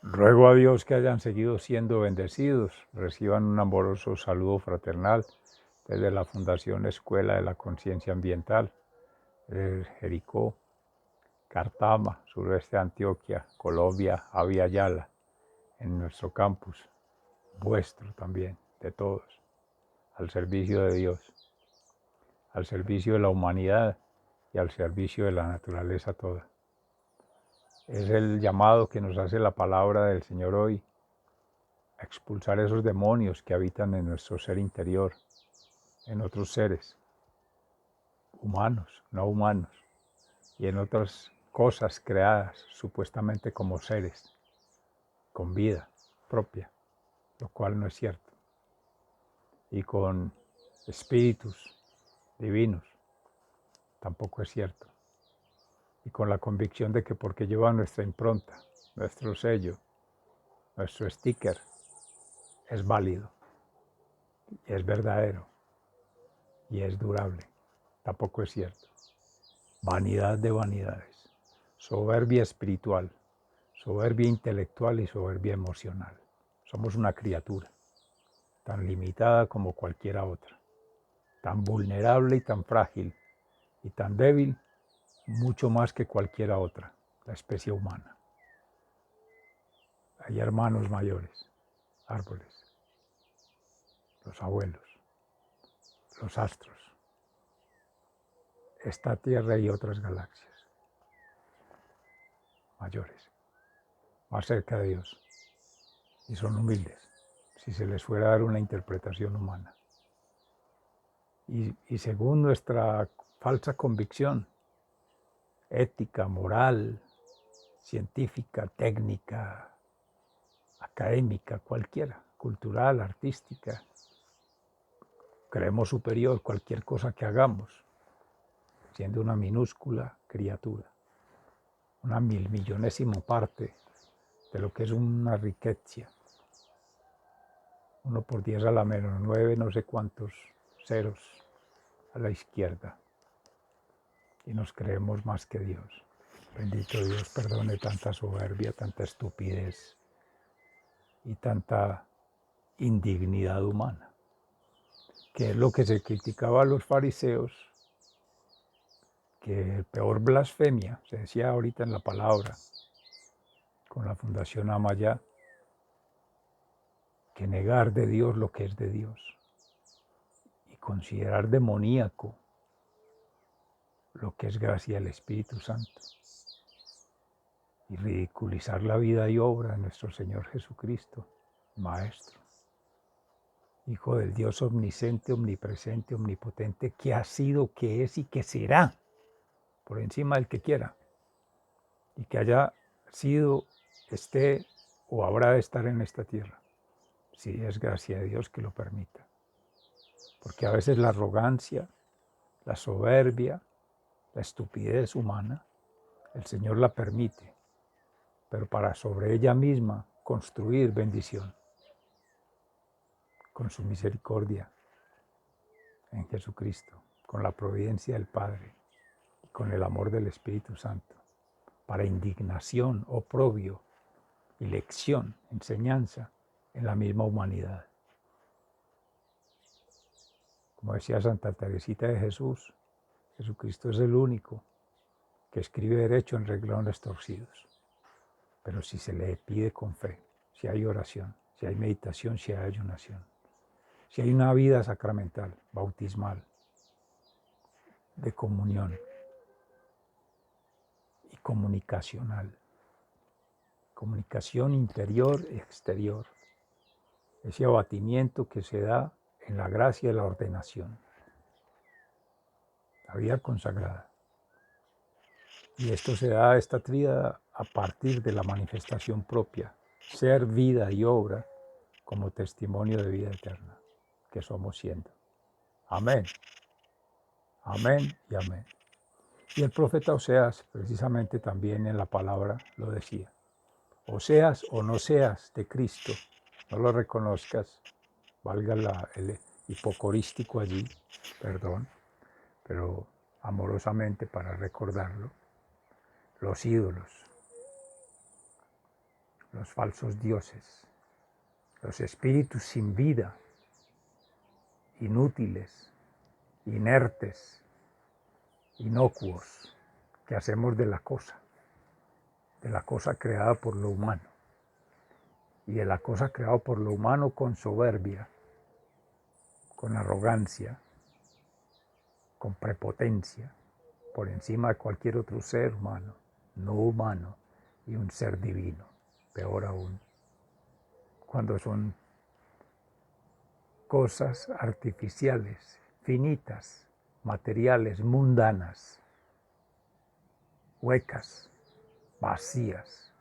Ruego a Dios que hayan seguido siendo bendecidos, reciban un amoroso saludo fraternal desde la Fundación Escuela de la Conciencia Ambiental, Jericó, Cartama, suroeste de Antioquia, Colombia, Avia Yala, en nuestro campus, vuestro también, de todos, al servicio de Dios, al servicio de la humanidad y al servicio de la naturaleza toda. Es el llamado que nos hace la palabra del Señor hoy, a expulsar esos demonios que habitan en nuestro ser interior, en otros seres, humanos, no humanos, y en otras cosas creadas supuestamente como seres, con vida propia, lo cual no es cierto, y con espíritus divinos, tampoco es cierto, y con la convicción de que porque llevan nuestra impronta, nuestro sello, nuestro sticker, es válido, y es verdadero, y es durable, tampoco es cierto. Vanidad de vanidades, soberbia espiritual, soberbia intelectual y soberbia emocional. Somos una criatura, tan limitada como cualquiera otra, tan vulnerable y tan frágil, y tan débil, mucho más que cualquiera otra, la especie humana. Hay hermanos mayores, árboles, los abuelos, los astros, esta Tierra y otras galaxias mayores, más cerca de Dios, y son humildes, si se les fuera a dar una interpretación humana. Y según nuestra falsa convicción, ética, moral, científica, técnica, académica, cualquiera, cultural, artística, creemos superior cualquier cosa que hagamos, siendo una minúscula criatura, una milmillonésima parte de lo que es una riqueza. 1 por 10 a la menos 9, no sé cuántos ceros a la izquierda. Y nos creemos más que Dios. Bendito Dios, perdone tanta soberbia, tanta estupidez y tanta indignidad humana, que es lo que se criticaba a los fariseos, que peor blasfemia, se decía ahorita en la palabra, con la Fundación Amaya, que negar de Dios lo que es de Dios y considerar demoníaco lo que es gracia del Espíritu Santo y ridiculizar la vida y obra de nuestro Señor Jesucristo, Maestro, Hijo del Dios omnisciente, omnipresente, omnipotente, que ha sido, que es y que será, por encima del que quiera, y que haya sido, esté o habrá de estar en esta tierra, si es gracia de Dios que lo permita. Porque a veces la arrogancia, la soberbia, la estupidez humana, el Señor la permite, pero para sobre ella misma construir bendición, con su misericordia en Jesucristo, con la providencia del Padre, con el amor del Espíritu Santo, para indignación, oprobio y lección, enseñanza en la misma humanidad. Como decía Santa Teresita de Jesús, Jesucristo es el único que escribe derecho en renglones torcidos. Pero si se le pide con fe, si hay oración, si hay meditación, si hay ayunación, si hay una vida sacramental, bautismal, de comunión y comunicacional, comunicación interior y exterior, ese abatimiento que se da en la gracia de la ordenación, la vida consagrada. Y esto se da, esta tríada, a partir de la manifestación propia, ser, vida y obra, como testimonio de vida eterna, que somos siendo. Amén, amén y amén. Y el profeta Oseas, precisamente también en la palabra, lo decía. O seas o no seas de Cristo, no lo reconozcas, valga el hipocorístico allí, perdón, pero amorosamente para recordarlo, los ídolos los falsos dioses, los espíritus sin vida, inútiles, inertes, inocuos, que hacemos de la cosa creada por lo humano, y de la cosa creada por lo humano con soberbia, con arrogancia, con prepotencia, por encima de cualquier otro ser humano, no humano, y un ser divino, peor aún, cuando son cosas artificiales, finitas, materiales, mundanas, huecas, vacías,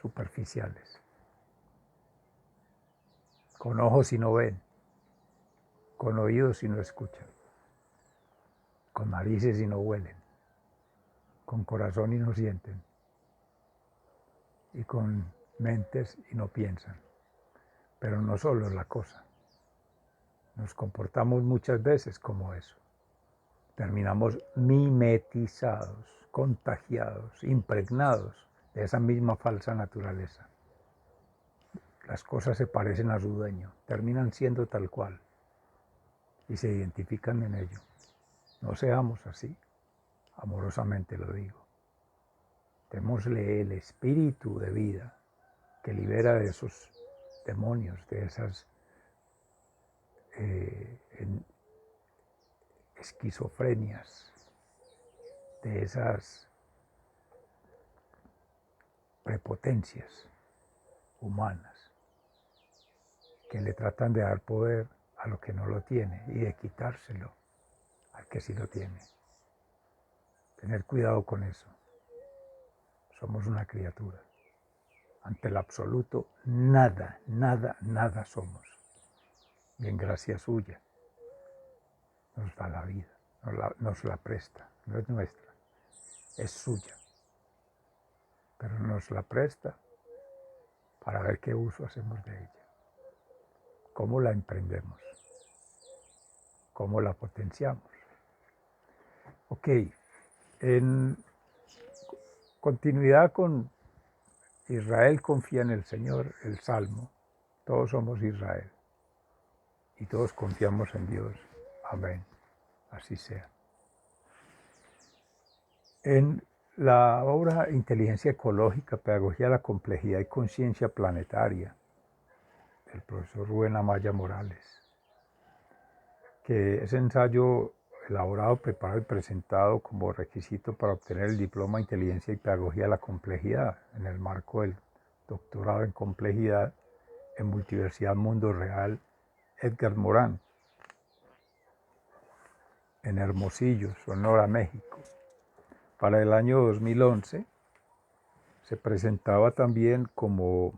superficiales, con ojos y no ven, con oídos y no escuchan, con narices y no huelen, con corazón y no sienten, y con mentes y no piensan. Pero no solo es la cosa, nos comportamos muchas veces como eso. Terminamos mimetizados, contagiados, impregnados de esa misma falsa naturaleza. Las cosas se parecen a su dueño, terminan siendo tal cual y se identifican en ello. No seamos así, amorosamente lo digo. Démosle el espíritu de vida que libera de esos demonios, de esas esquizofrenias, de esas prepotencias humanas que le tratan de dar poder a lo que no lo tiene y de quitárselo al que sí lo tiene. Tener cuidado con eso. Somos una criatura. Ante el absoluto, nada, nada, nada somos. Y en gracia suya nos da la vida, nos la presta, no es nuestra, es suya. Pero nos la presta para ver qué uso hacemos de ella, cómo la emprendemos, cómo la potenciamos. Ok, en continuidad con Israel confía en el Señor, el Salmo, todos somos Israel y todos confiamos en Dios. Amén, así sea. En la obra Inteligencia Ecológica, Pedagogía de la Complejidad y Conciencia Planetaria, del profesor Rubén Amaya Morales, que es ensayo elaborado, preparado y presentado como requisito para obtener el diploma de Inteligencia y Pedagogía de la Complejidad en el marco del doctorado en Complejidad en Multiversidad Mundo Real Edgar Morán, en Hermosillo, Sonora, México. Para el año 2011 se presentaba también como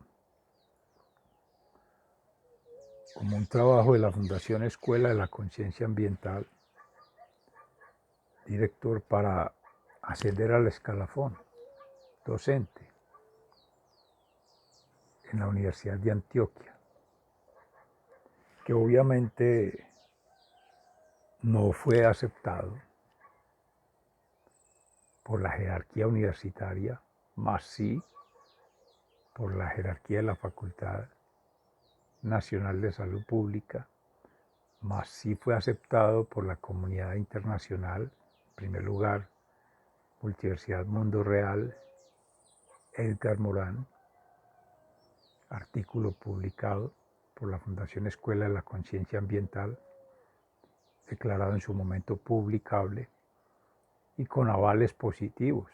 un trabajo de la Fundación Escuela de la Conciencia Ambiental, director para ascender al escalafón docente en la Universidad de Antioquia, que obviamente no fue aceptado por la jerarquía universitaria, más sí por la jerarquía de la Facultad Nacional de Salud Pública, más sí fue aceptado por la comunidad internacional, en primer lugar, Multiversidad Mundo Real, Edgar Morán, artículo publicado por la Fundación Escuela de la Conciencia Ambiental, declarado en su momento publicable y con avales positivos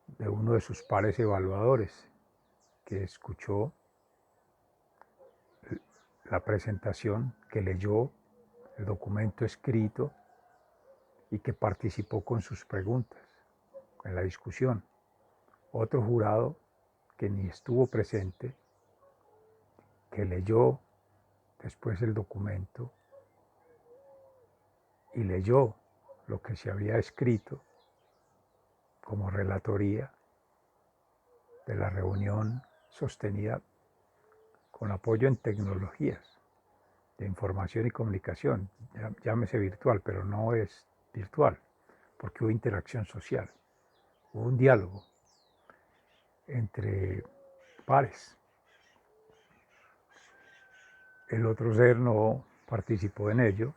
de uno de sus pares evaluadores, que escuchó la presentación, que leyó el documento escrito y que participó con sus preguntas en la discusión. Otro jurado que ni estuvo presente, que leyó después el documento y leyó lo que se había escrito como relatoría de la reunión sostenida con apoyo en tecnologías de información y comunicación, llámese virtual, pero no es virtual, porque hubo interacción social, hubo un diálogo entre pares. El otro ser no participó en ello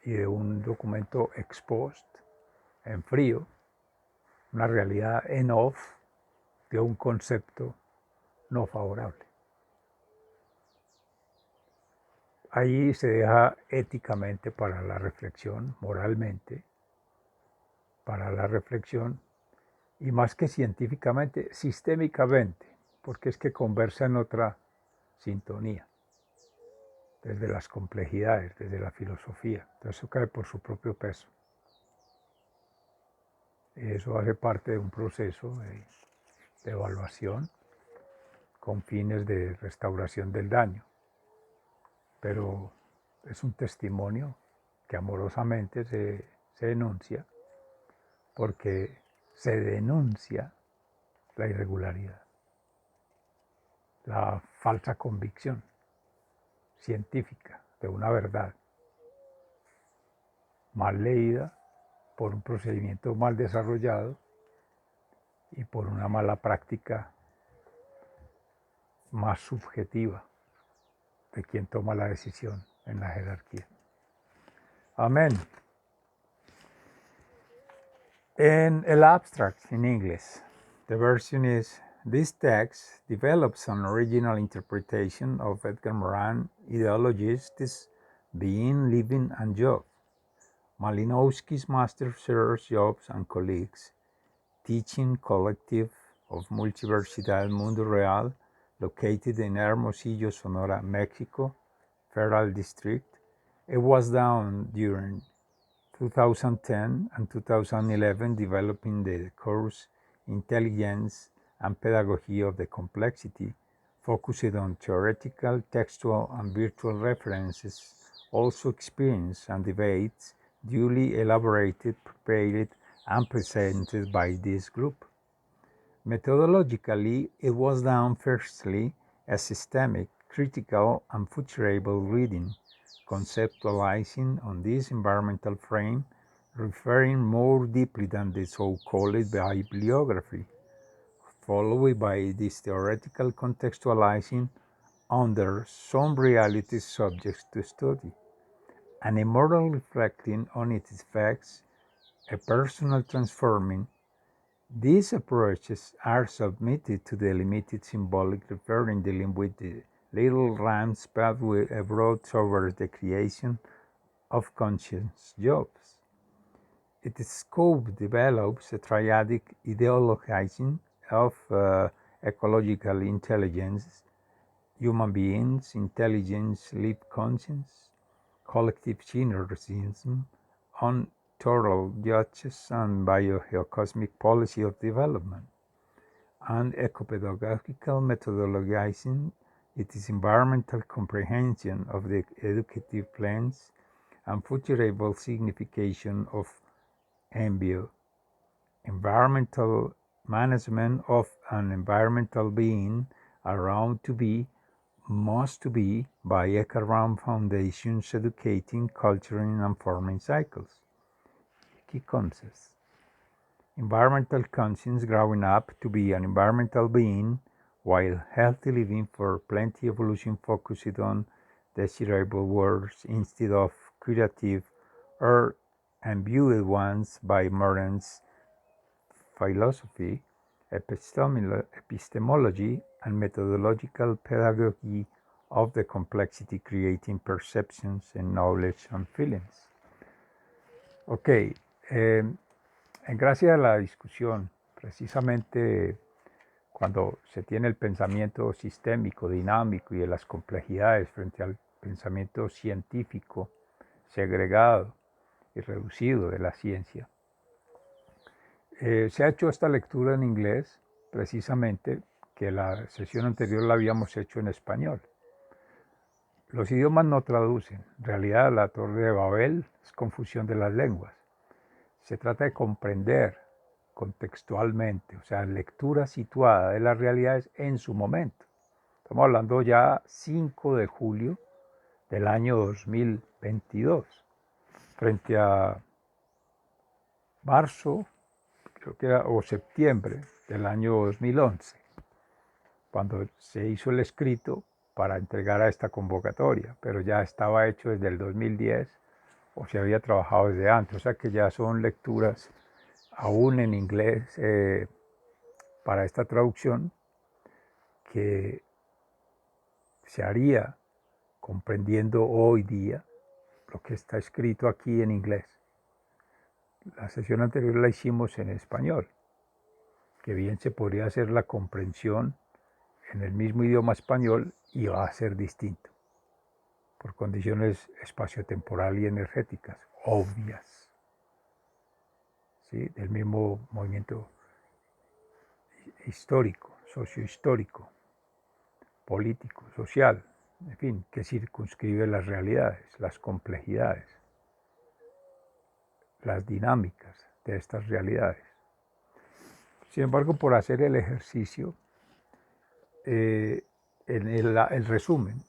y de un documento ex post, en frío, una realidad en off, de un concepto no favorable. Ahí se deja éticamente para la reflexión, moralmente, para la reflexión, y más que científicamente, sistémicamente, porque es que conversa en otra sintonía, desde las complejidades, desde la filosofía. Entonces eso cae por su propio peso. Y eso hace parte de un proceso de evaluación con fines de restauración del daño. Pero es un testimonio que amorosamente se denuncia, porque se denuncia la irregularidad, la falsa convicción científica de una verdad mal leída por un procedimiento mal desarrollado y por una mala práctica más subjetiva de quien toma la decisión en la jerarquía. Amén. En el abstract in English, the version is, this text develops an original interpretation of Edgar Morin ideologies, this being, living, and job. Malinowski's master serves jobs and colleagues, teaching collective of Multiversidad Mundo Real, located in Hermosillo, Sonora, Mexico, Federal District. It was done during 2010 and 2011, developing the course Intelligence and Pedagogy of the Complexity, focused on theoretical, textual, and virtual references, also experience and debates, duly elaborated, prepared, and presented by this group. Methodologically, it was done firstly as systemic, critical, and futurable reading, conceptualizing on this environmental frame, referring more deeply than the so-called bibliography, followed by this theoretical contextualizing under some reality subjects to study, and a moral reflecting on its effects, a personal transforming. These approaches are submitted to the limited symbolic referring dealing with the little ram's pathway abroad towards the creation of conscious jobs. Its scope develops a triadic ideologizing of ecological intelligence, human beings, intelligence, lived conscience, collective synergism, on total judges and biogeocosmic policy of development, and ecopedagogical methodologizing its environmental comprehension of the educative plans and futurable signification of ENVIO, environmental management of an environmental being around to be, must to be, by Eckaram Foundation's educating, culturing, and forming cycles. Key concepts. Environmental conscience growing up to be an environmental being, while healthy living for plenty evolution focused on desirable words instead of creative or imbued ones by Morin's philosophy, epistemology, and methodological pedagogy of the complexity, creating perceptions and knowledge and feelings. Ok, gracias a la discusión, precisamente cuando se tiene el pensamiento sistémico, dinámico y de las complejidades frente al pensamiento científico, segregado y reducido de la ciencia, se ha hecho esta lectura en inglés, precisamente, que la sesión anterior la habíamos hecho en español. Los idiomas no traducen. En realidad, la Torre de Babel es confusión de las lenguas. Se trata de comprender contextualmente, o sea, lectura situada de las realidades en su momento. Estamos hablando ya 5 de julio del año 2022, frente a marzo, creo que era, o septiembre del año 2011. cuando se hizo el escrito para entregar a esta convocatoria, pero ya estaba hecho desde el 2010 o se había trabajado desde antes, o sea que ya son lecturas aún en inglés para esta traducción que se haría comprendiendo hoy día lo que está escrito aquí en inglés. La sesión anterior la hicimos en español, que bien se podría hacer la comprensión en el mismo idioma español y va a ser distinto, por condiciones espaciotemporal y energéticas obvias, ¿sí? Del mismo movimiento histórico, sociohistórico, político, social, en fin, que circunscribe las realidades, las complejidades, las dinámicas de estas realidades. Sin embargo, por hacer el ejercicio, en el resumen,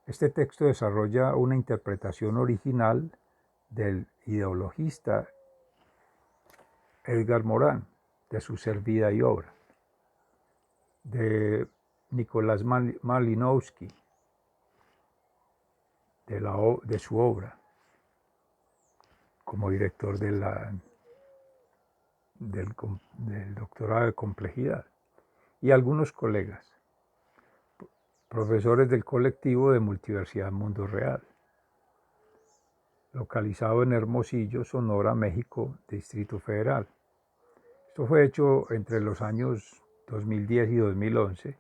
este texto desarrolla una interpretación original del ideologista Edgar Morin, de su Ser, vida y obra, de Nicolás Malinowski, de su obra como director del doctorado de complejidad, y algunos colegas, profesores del colectivo de Multiversidad Mundo Real, localizado en Hermosillo, Sonora, México, Distrito Federal. Esto fue hecho entre los años 2010 y 2011,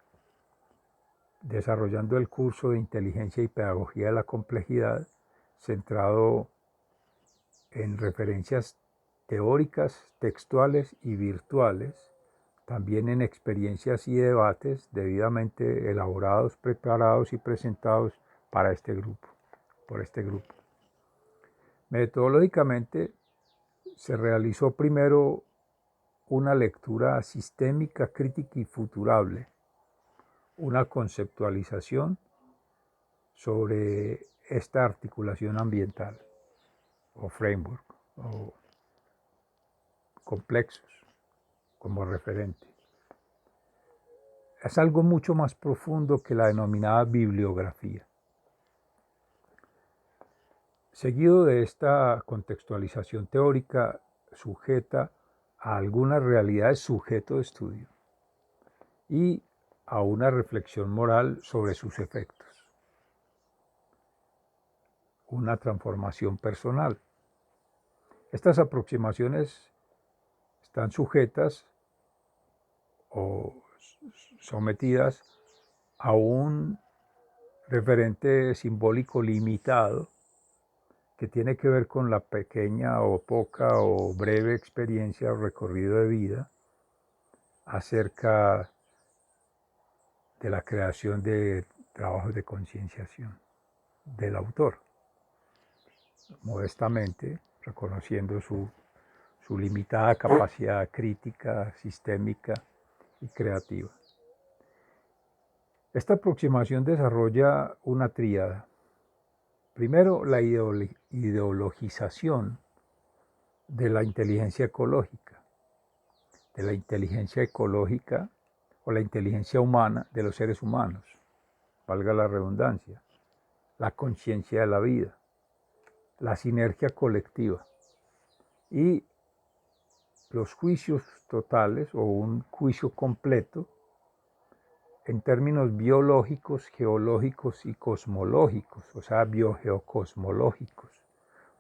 desarrollando el curso de Inteligencia y Pedagogía de la Complejidad, centrado en referencias teóricas, textuales y virtuales, también en experiencias y debates debidamente elaborados, preparados y presentados para este grupo, por este grupo. Metodológicamente se realizó primero una lectura sistémica, crítica y futurable, una conceptualización sobre esta articulación ambiental o framework o complexos como referente. Es algo mucho más profundo que la denominada bibliografía. Seguido de esta contextualización teórica sujeta a algunas realidades sujeto de estudio y a una reflexión moral sobre sus efectos. Una transformación personal. Estas aproximaciones están sujetas o sometidas a un referente simbólico limitado que tiene que ver con la pequeña o poca o breve experiencia o recorrido de vida acerca de la creación de trabajos de concienciación del autor, modestamente reconociendo su limitada capacidad crítica, sistémica y creativa. Esta aproximación desarrolla una tríada. Primero, la ideologización de la inteligencia ecológica, o la inteligencia humana de los seres humanos, valga la redundancia, la conciencia de la vida, la sinergia colectiva y los juicios totales o un juicio completo en términos biológicos, geológicos y cosmológicos, o sea, biogeocosmológicos.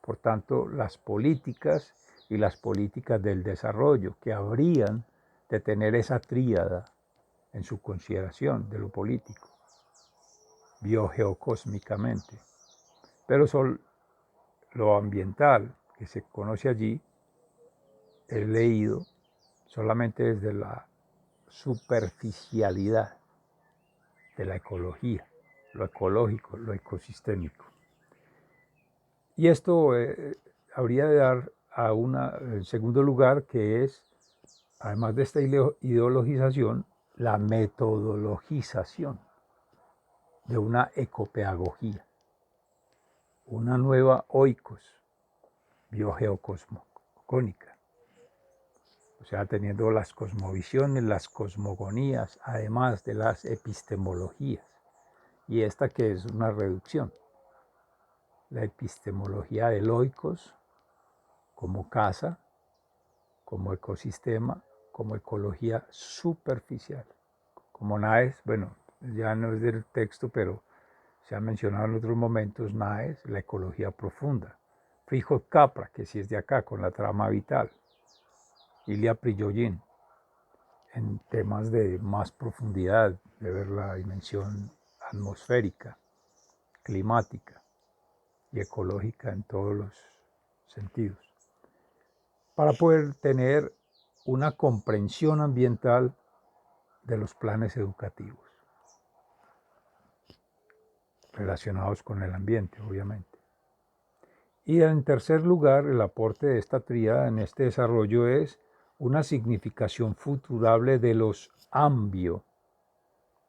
Por tanto, las políticas y las políticas del desarrollo que habrían de tener esa tríada en su consideración de lo político, biogeocósmicamente. Pero lo ambiental que se conoce allí, he leído solamente desde la superficialidad de la ecología, lo ecológico, lo ecosistémico. Y esto habría de dar a en segundo lugar, que es, además de esta ideologización, la metodologización de una ecopedagogía, una nueva oikos biogeocosmogónica. o sea, teniendo las cosmovisiones, las cosmogonías, además de las epistemologías. Y esta que es una reducción, la epistemología del oikos como casa, como ecosistema, como ecología superficial. Como NAES, bueno, ya no es del texto, pero se ha mencionado en otros momentos NAES, la ecología profunda. Frijol Capra, que sí es de acá, con la trama vital. Ilia Prijoyin, en temas de más profundidad, de ver la dimensión atmosférica, climática y ecológica en todos los sentidos, para poder tener una comprensión ambiental de los planes educativos relacionados con el ambiente, obviamente. Y en tercer lugar, el aporte de esta tríada en este desarrollo es una significación futurable de los ambio,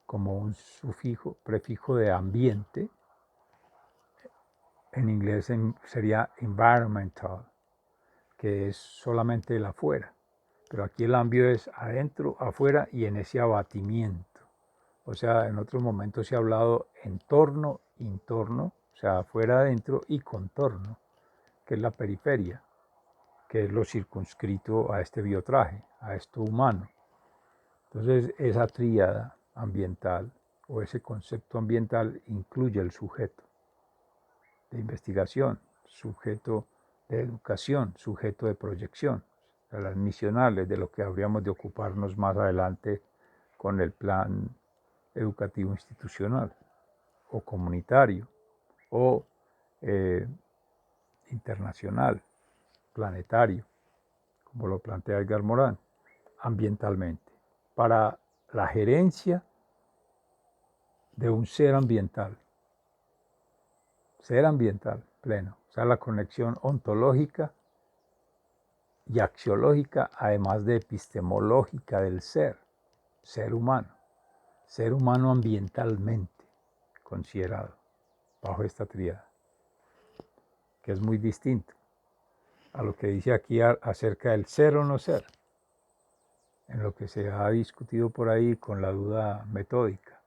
como un sufijo, prefijo de ambiente. En inglés sería environmental, que es solamente el afuera. Pero aquí el ambio es adentro, afuera y en ese abatimiento. O sea, en otros momentos se ha hablado entorno, intorno, o sea, afuera, adentro y contorno, que es la periferia, que es lo circunscrito a este biotraje, a esto humano. Entonces, esa tríada ambiental o ese concepto ambiental incluye el sujeto de investigación, sujeto de educación, sujeto de proyección, o sea, las misionales de lo que habríamos de ocuparnos más adelante con el plan educativo institucional o comunitario o internacional, planetario, como lo plantea Edgar Morán, ambientalmente, para la gerencia de un ser ambiental pleno, o sea, la conexión ontológica y axiológica, además de epistemológica del ser humano ambientalmente considerado bajo esta tríada, que es muy distinto a lo que dice aquí acerca del ser o no ser, en lo que se ha discutido por ahí con la duda metódica,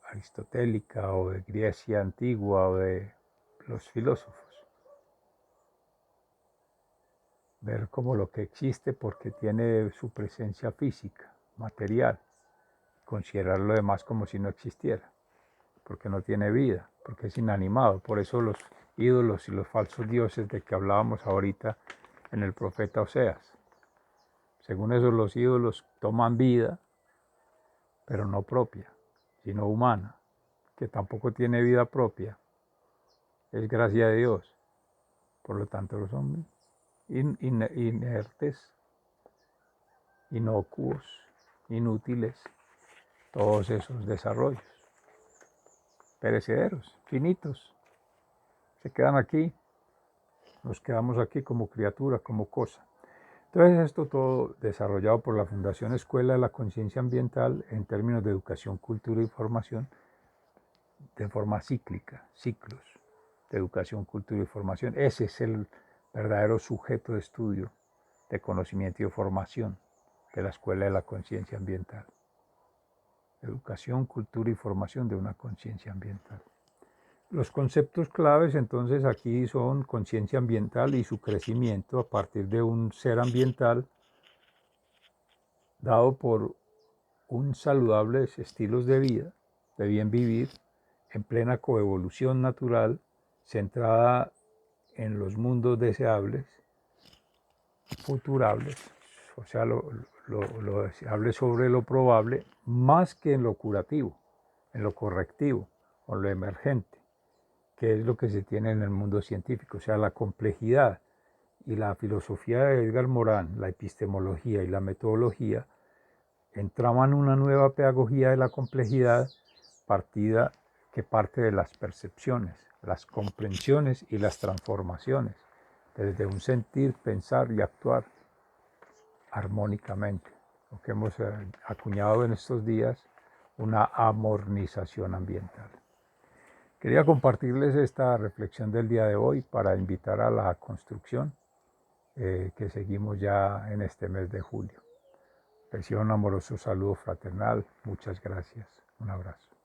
aristotélica o de Grecia antigua o de los filósofos. Ver como lo que existe porque tiene su presencia física, material, considerar lo demás como si no existiera, porque no tiene vida, porque es inanimado. Por eso los ídolos y los falsos dioses de que hablábamos ahorita en el profeta Oseas. Según eso, los ídolos toman vida, pero no propia, sino humana, que tampoco tiene vida propia. Es gracia de Dios. Por lo tanto, los hombres inertes, inocuos, inútiles, todos esos desarrollos, perecederos, finitos, se quedan aquí, nos quedamos aquí como criatura, como cosa. Entonces esto todo desarrollado por la Fundación Escuela de la Conciencia Ambiental en términos de educación, cultura y formación, de forma cíclica, ciclos de educación, cultura y formación. Ese es el verdadero sujeto de estudio, de conocimiento y de formación de la Escuela de la Conciencia Ambiental. Educación, cultura y formación de una conciencia ambiental. Los conceptos claves entonces aquí son conciencia ambiental y su crecimiento a partir de un ser ambiental dado por un saludables estilos de vida, de bien vivir, en plena coevolución natural, centrada en los mundos deseables, futurables, o sea, lo deseable sobre lo probable, más que en lo curativo, en lo correctivo o lo emergente, que es lo que se tiene en el mundo científico, o sea, la complejidad y la filosofía de Edgar Morán, la epistemología y la metodología, entraban una nueva pedagogía de la complejidad que parte de las percepciones, las comprensiones y las transformaciones, desde un sentir, pensar y actuar armónicamente, lo que hemos acuñado en estos días, una amornización ambiental. Quería compartirles esta reflexión del día de hoy para invitar a la construcción, que seguimos ya en este mes de julio. Reciban un amoroso saludo fraternal. Muchas gracias. Un abrazo.